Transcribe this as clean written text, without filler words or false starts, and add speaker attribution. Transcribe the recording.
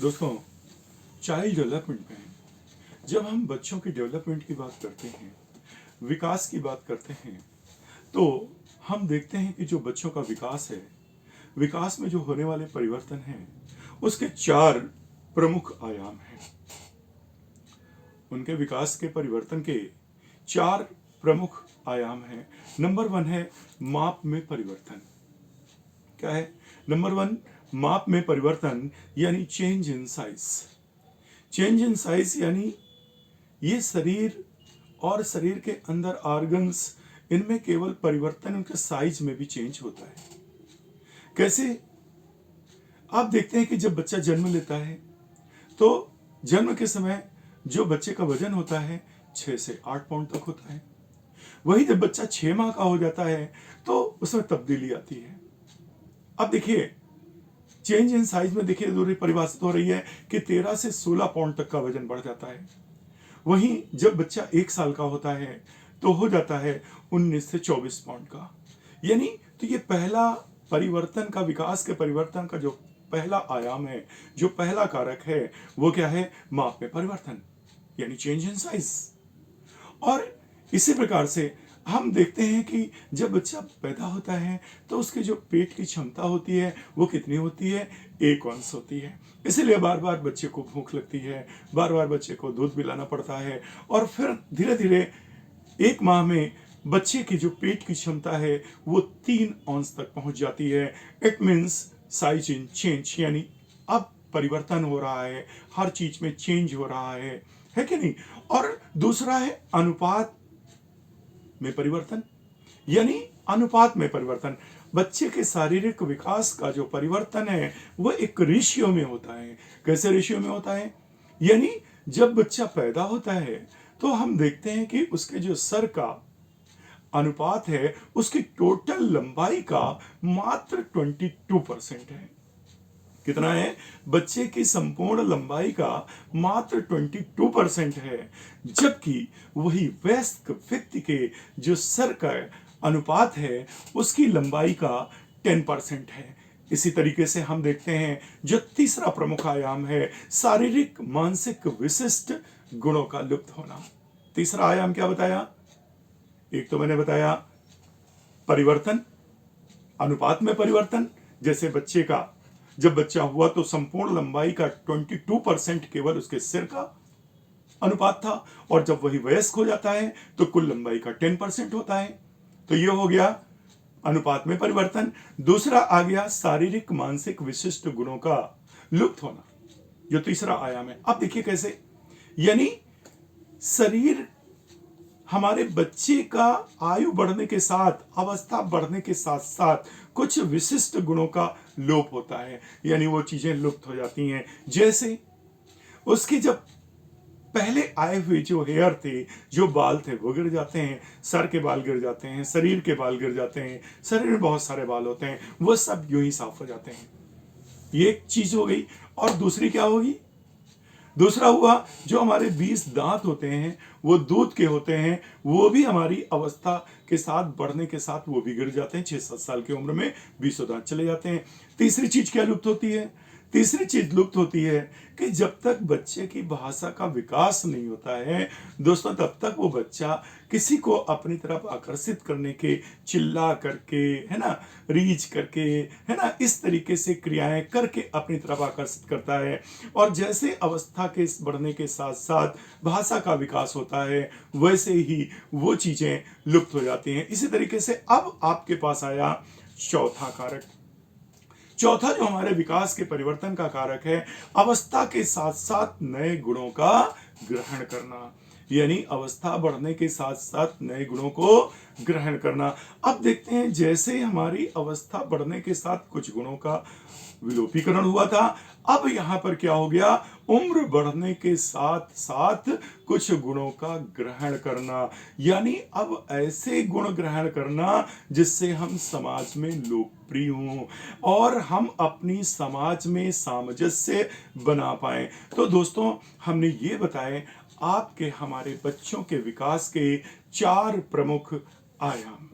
Speaker 1: दोस्तों, child development में जब हम बच्चों की डेवलपमेंट की बात करते हैं, विकास की बात करते हैं, तो हम देखते हैं कि जो बच्चों का विकास है, विकास में जो होने वाले परिवर्तन हैं, उसके 4 प्रमुख आयाम हैं। उनके विकास के परिवर्तन के 4 प्रमुख आयाम हैं। नंबर 1 है माप में परिवर्तन। क्या है? नंबर 1 माप में परिवर्तन यानी change in size. Change in size यानी ये शरीर और शरीर के अंदर ऑर्गन्स, इनमें केवल परिवर्तन उनके साइज में भी चेंज होता है। कैसे? आप देखते हैं कि जब बच्चा जन्म लेता है तो जन्म के समय जो बच्चे का वजन होता है 6 से 8 पाउंड तक होता है। वही जब बच्चा 6 माह का हो जाता है तो उसमें तब्दीली आती है। अब देखिए, चेंज इन साइज में देखिए दूरी परिभाषित हो रही है कि 13 से 16 पाउंड तक का वजन बढ़ जाता है। वहीं जब बच्चा 1 साल का होता है तो हो जाता है 19 से 24 पाउंड का। यानी तो ये पहला परिवर्तन का, विकास के परिवर्तन का जो पहला आयाम है, जो पहला कारक है, वो क्या है? माप में परिवर्तन यानी चेंज इन साइज। और इसी प्रकार से हम देखते हैं कि जब बच्चा पैदा होता है तो उसके जो पेट की क्षमता होती है वो कितनी होती है? 1 औंस होती है। इसीलिए बार बार बच्चे को भूख लगती है, बार बार बच्चे को दूध पिलाना पड़ता है, और फिर धीरे धीरे 1 माह में बच्चे की जो पेट की क्षमता है वो 3 औंस तक पहुंच जाती है। It means size in change, यानी अब परिवर्तन हो रहा है, हर चीज में चेंज हो रहा है कि नहीं? और दूसरा है अनुपात में परिवर्तन, यानी अनुपात में परिवर्तन। बच्चे के शारीरिक विकास का जो परिवर्तन है वो एक रेशियो में होता है। कैसे रेशियो में होता है? यानी जब बच्चा पैदा होता है तो हम देखते हैं कि उसके जो सर का अनुपात है उसकी टोटल लंबाई का मात्र 22% है। कितना है? बच्चे की संपूर्ण लंबाई का मात्र 22% है, जबकि वही वयस्क व्यक्ति के जो सर का अनुपात है उसकी लंबाई का 10% है। इसी तरीके से हम देखते हैं जो तीसरा प्रमुख आयाम है शारीरिक मानसिक विशिष्ट गुणों का लुप्त होना। तीसरा आयाम क्या बताया? एक तो मैंने बताया परिवर्तन, अनुपात में परिवर्तन। जैसे बच्चे का जब बच्चा हुआ तो संपूर्ण लंबाई का 22% केवल उसके सिर का अनुपात था, और जब वही वयस्क हो जाता है तो कुल लंबाई का 10% होता है। तो ये हो गया अनुपात में परिवर्तन। दूसरा आ गया शारीरिक मानसिक विशिष्ट गुणों का लुप्त होना, जो तीसरा आयाम है। अब देखिए कैसे, यानी शरीर हमारे बच्चे का आयु बढ़ने के साथ, अवस्था बढ़ने के साथ साथ कुछ विशिष्ट गुणों का लोप होता है, यानी वो चीजें लुप्त हो जाती हैं। जैसे उसके जब पहले आए हुए जो हेयर थे, जो बाल थे, वो गिर जाते हैं। सर के बाल गिर जाते हैं, शरीर के बाल गिर जाते हैं, शरीर में बहुत सारे बाल होते हैं, वो सब यूं ही साफ हो जाते हैं। ये एक चीज हो गई। और दूसरी क्या होगी? दूसरा हुआ जो हमारे 20 दांत होते हैं वो दूध के होते हैं, वो भी हमारी अवस्था के साथ बढ़ने के साथ वो भी गिर जाते हैं। 6-7 साल की उम्र में 20 दांत चले जाते हैं। तीसरी चीज क्या लुप्त होती है? तीसरी चीज लुप्त होती है कि जब तक बच्चे की भाषा का विकास नहीं होता है दोस्तों, तब तक वो बच्चा किसी को अपनी तरफ आकर्षित करने के, चिल्ला करके, है ना, रीच करके, है ना, इस तरीके से क्रियाएं करके अपनी तरफ आकर्षित करता है। और जैसे अवस्था के बढ़ने के साथ साथ भाषा का विकास होता है वैसे ही वो चीजें लुप्त हो जाती हैं। इसी तरीके से अब आपके पास आया चौथा कारक। चौथा जो हमारे विकास के परिवर्तन का कारक है, अवस्था के साथ साथ नए गुणों का ग्रहण करना, यानी अवस्था बढ़ने के साथ साथ नए गुणों को ग्रहण करना। अब देखते हैं जैसे हमारी अवस्था बढ़ने के साथ कुछ गुणों का विलोपीकरण हुआ था, अब यहां पर क्या हो गया? उम्र बढ़ने के साथ साथ कुछ गुणों का ग्रहण करना, यानी अब ऐसे गुण ग्रहण करना जिससे हम समाज में लोकप्रिय हों और हम अपनी समाज में सामंजस्य बना पाए। तो दोस्तों, हमने ये बताए आपके, हमारे बच्चों के विकास के 4 प्रमुख आयाम।